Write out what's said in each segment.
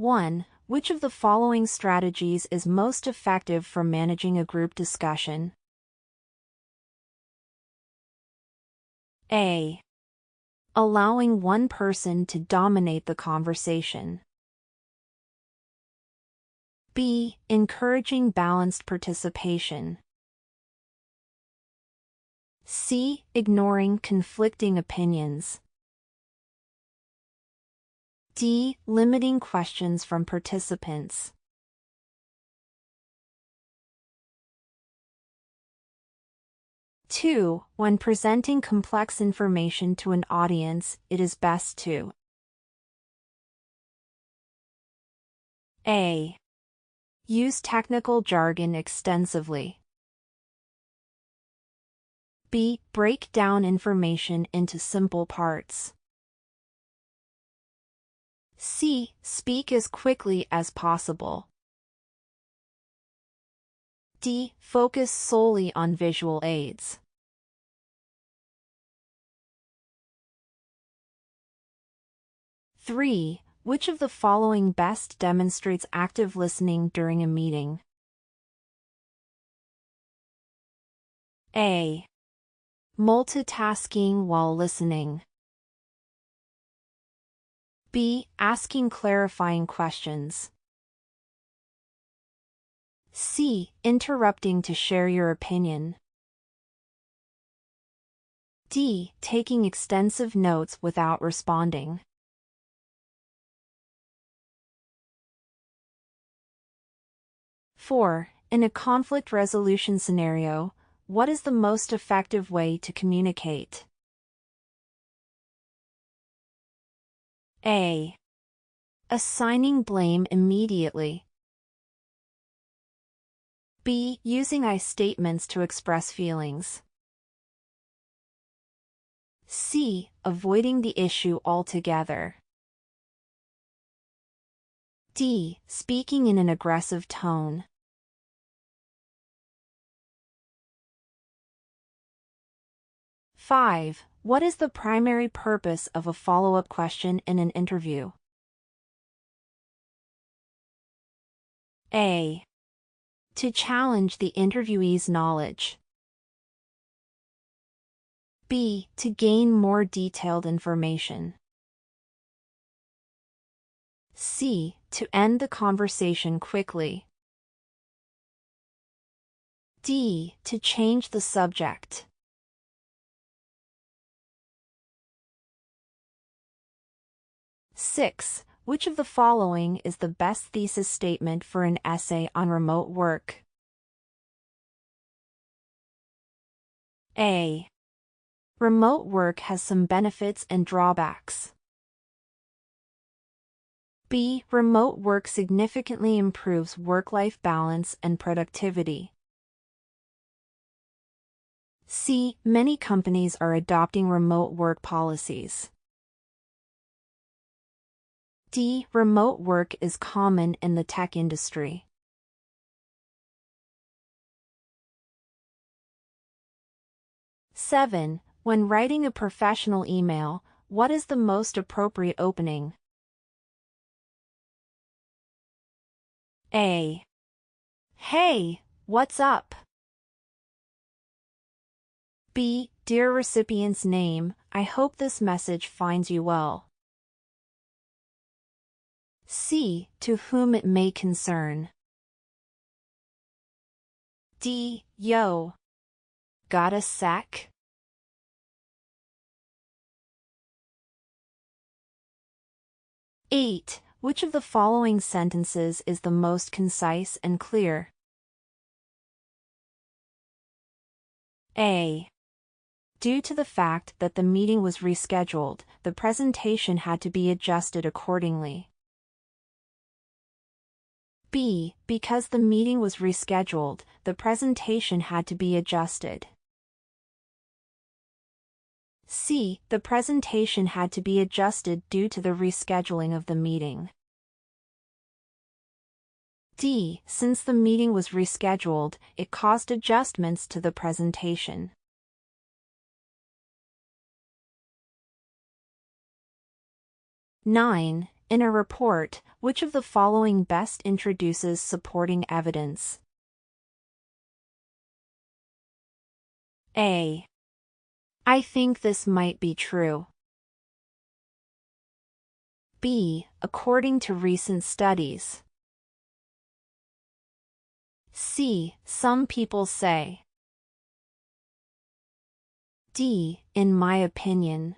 1. Which of the following strategies is most effective for managing a group discussion? A. Allowing one person to dominate the conversation. B. Encouraging balanced participation. C. Ignoring conflicting opinions. D. Limiting questions from participants. 2. When presenting complex information to an audience, it is best to A. Use technical jargon extensively. B. Break down information into simple parts. C. Speak as quickly as possible. D. Focus solely on visual aids. Three. Which of the following best demonstrates active listening during a meeting? A. Multitasking while listening. B. Asking clarifying questions. C. Interrupting to share your opinion. D. Taking extensive notes without responding. Four. In a conflict resolution scenario, what is the most effective way to communicate? A. Assigning blame immediately. B. Using I statements to express feelings. C. Avoiding the issue altogether. D. Speaking in an aggressive tone. Five. What is the primary purpose of a follow-up question in an interview? A. To challenge the interviewee's knowledge. B. To gain more detailed information. C. To end the conversation quickly. D. To change the subject. Six. Which of the following is the best thesis statement for an essay on remote work? A. Remote work has some benefits and drawbacks. B. Remote work significantly improves work-life balance and productivity. C. Many companies are adopting remote work policies. D. Remote work is common in the tech industry. Seven. When writing a professional email, what is the most appropriate opening? A. Hey, what's up? B. Dear recipient's name, I hope this message finds you well. C. To whom it may concern. D. Yo. Got a sec? Eight. Which of the following sentences is the most concise and clear? A. Due to the fact that the meeting was rescheduled, the presentation had to be adjusted accordingly. B. Because the meeting was rescheduled, the presentation had to be adjusted. C. The presentation had to be adjusted due to the rescheduling of the meeting. D. Since the meeting was rescheduled, it caused adjustments to the presentation. 9. In a report, which of the following best introduces supporting evidence? A. I think this might be true. B. According to recent studies. C. Some people say. D. In my opinion.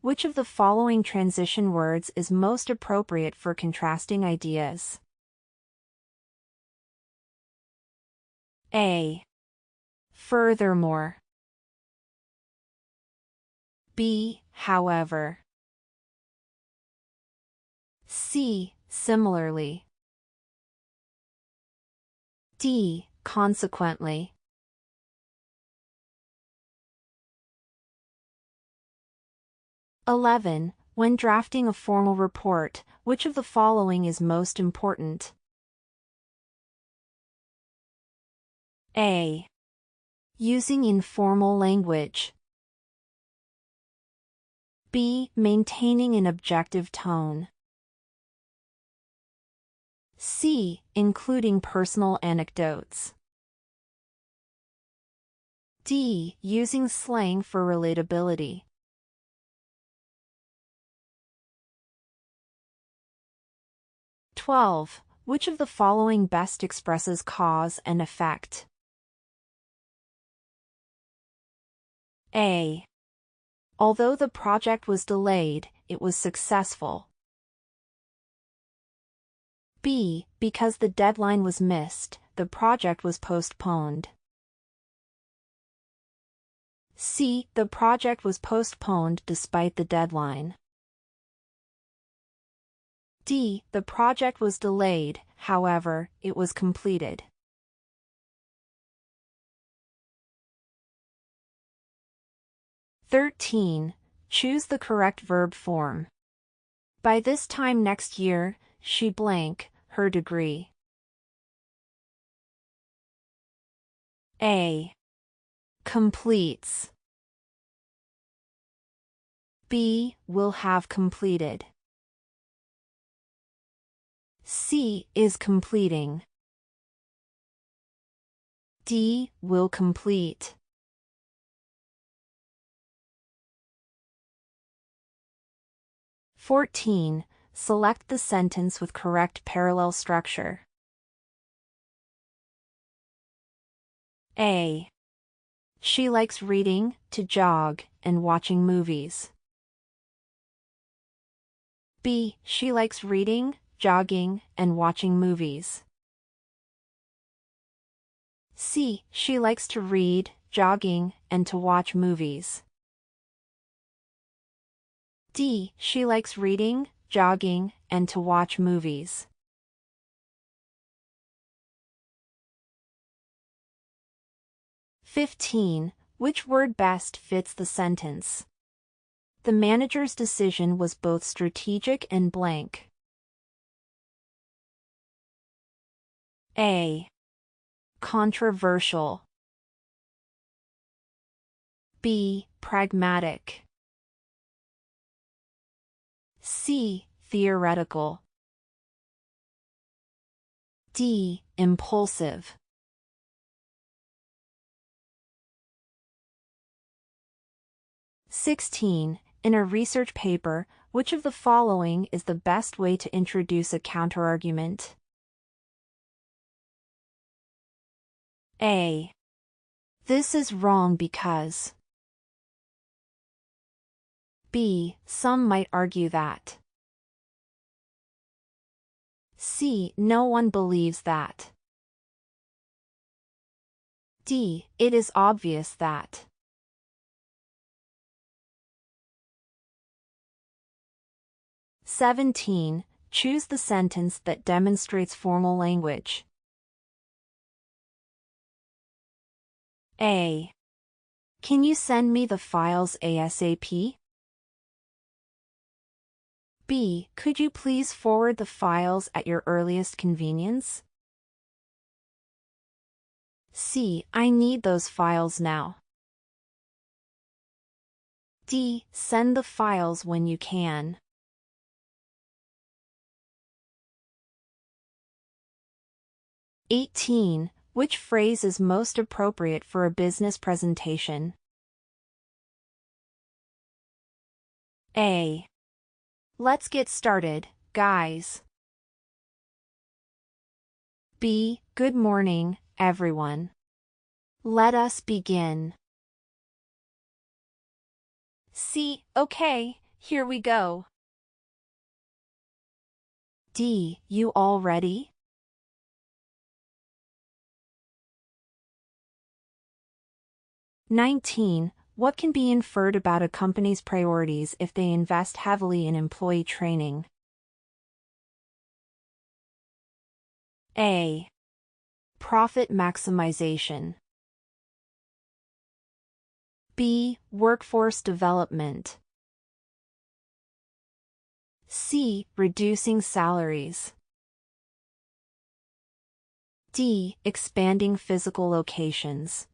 Which of the following transition words is most appropriate for contrasting ideas? A. Furthermore. B. However. C. Similarly. D. Consequently. When drafting a formal report, which of the following is most important? A. Using informal language. B. Maintaining an objective tone. C. Including personal anecdotes. D. Using slang for relatability. Which of the following best expresses cause and effect? A. Although the project was delayed, it was successful. B. Because the deadline was missed, the project was postponed. C. The project was postponed despite the deadline. D. The project was delayed, however, it was completed. Choose the correct verb form. By this time next year, she blank her degree. A. Completes. B. Will have completed. C. Is completing. D. Will complete. Select the sentence with correct parallel structure. A. She likes reading, to jog, and watching movies. B. She likes reading, jogging, and watching movies. C. She likes to read, jogging, and to watch movies. D. She likes reading, jogging, and to watch movies. Which word best fits the sentence? The manager's decision was both strategic and blank. A. Controversial. B. Pragmatic. C. Theoretical. D. Impulsive. In a research paper, which of the following is the best way to introduce a counterargument? A. This is wrong because. B. Some might argue that. C. No one believes that. D. It is obvious that. Choose the sentence that demonstrates formal language. A. Can you send me the files ASAP? B. Could you please forward the files at your earliest convenience? C. I need those files now. D. Send the files when you can. 18. Which phrase is most appropriate for a business presentation? A. Let's get started, guys. B. Good morning, everyone. Let us begin. C. Okay, here we go. D. You all ready? 19. What can be inferred about a company's priorities if they invest heavily in employee training? A. Profit maximization. B. Workforce development. C. Reducing salaries. D. Expanding physical locations.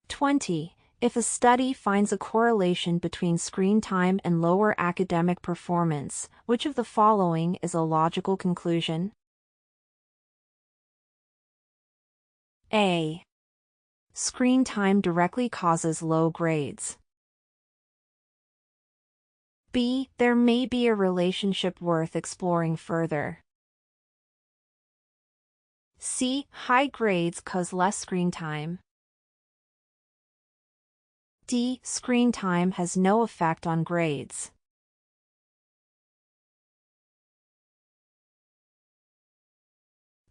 20. If a study finds a correlation between screen time and lower academic performance, which of the following is a logical conclusion? A. Screen time directly causes low grades. B. There may be a relationship worth exploring further. C. High grades cause less screen time. D. Screen time has no effect on grades.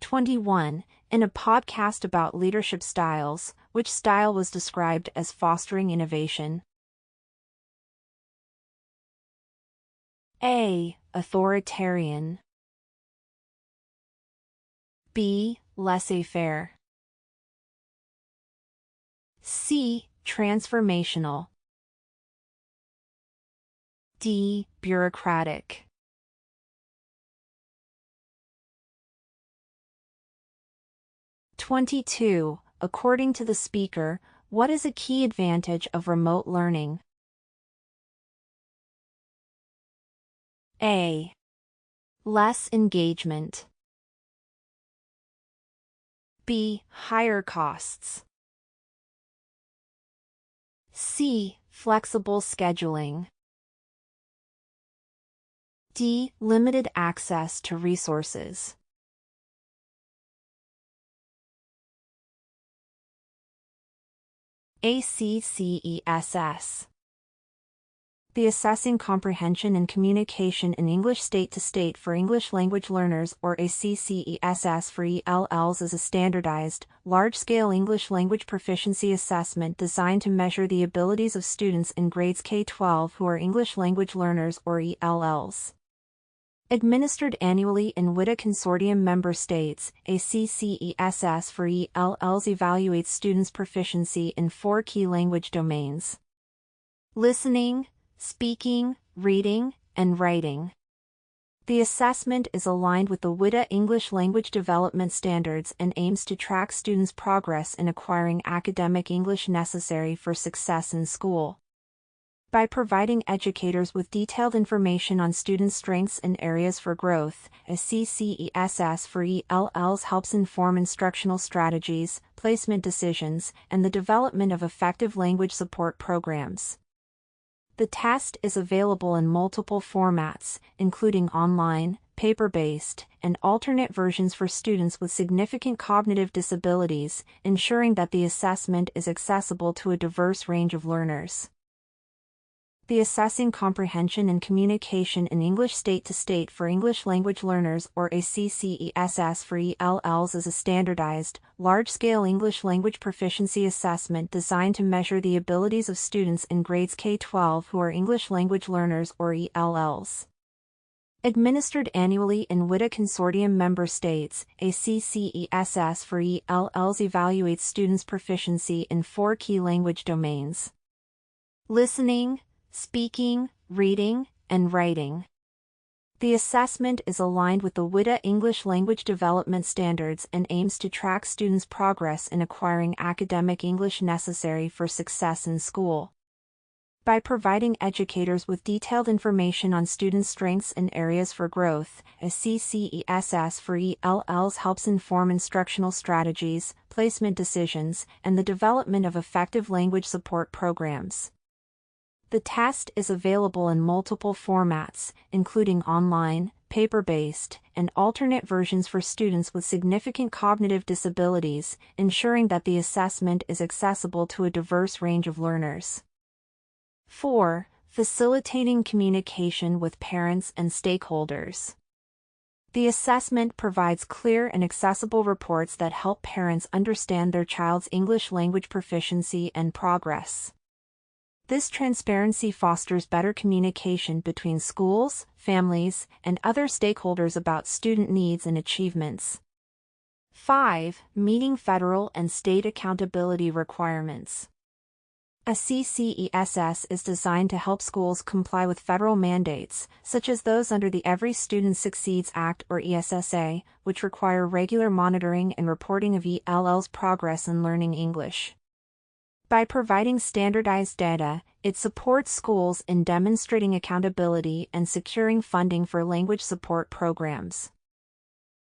(21) In a podcast about leadership styles, which style was described as fostering innovation? A. Authoritarian. B. Laissez-faire. C. Transformational. D. Bureaucratic. 22. According to the speaker, what is a key advantage of remote learning? A. Less engagement. B. Higher costs. C. Flexible scheduling. D. Limited access to resources. ACCESS. The Assessing Comprehension and Communication in English State-to-State for English Language Learners, or ACCESS for ELLs, is a standardized, large-scale English language proficiency assessment designed to measure the abilities of students in grades K-12 who are English language learners, or ELLs. Administered annually in WIDA Consortium member states, ACCESS for ELLs evaluates students' proficiency in 4 key language domains: listening, speaking, reading, and writing. The assessment is aligned with the WIDA English Language Development Standards and aims to track students' progress in acquiring academic English necessary for success in school. By providing educators with detailed information on students' strengths and areas for growth, ACCESS for ELLs helps inform instructional strategies, placement decisions, and the development of effective language support programs. The test is available in multiple formats, including online, paper-based, and alternate versions for students with significant cognitive disabilities, ensuring that the assessment is accessible to a diverse range of learners. The Assessing Comprehension and Communication in English State-to-State for English Language Learners, or ACCESS for ELLs, is a standardized, large-scale English language proficiency assessment designed to measure the abilities of students in grades K-12 who are English language learners, or ELLs. Administered annually in WIDA Consortium member states, ACCESS for ELLs evaluates students' proficiency in 4 key language domains: listening, speaking, reading, and writing. The assessment is aligned with the WIDA English Language Development Standards and aims to track students' progress in acquiring academic English necessary for success in school. By providing educators with detailed information on students' strengths and areas for growth, a CCESS for ELLs helps inform instructional strategies, placement decisions, and the development of effective language support programs. The test is available in multiple formats, including online, paper-based, and alternate versions for students with significant cognitive disabilities, ensuring that the assessment is accessible to a diverse range of learners. 4. Facilitating communication with parents and stakeholders. The assessment provides clear and accessible reports that help parents understand their child's English language proficiency and progress. This transparency fosters better communication between schools, families, and other stakeholders about student needs and achievements. 5. Meeting federal and state accountability requirements. A CCESS is designed to help schools comply with federal mandates, such as those under the Every Student Succeeds Act or ESSA, which require regular monitoring and reporting of ELLs' progress in learning English. By providing standardized data, it supports schools in demonstrating accountability and securing funding for language support programs.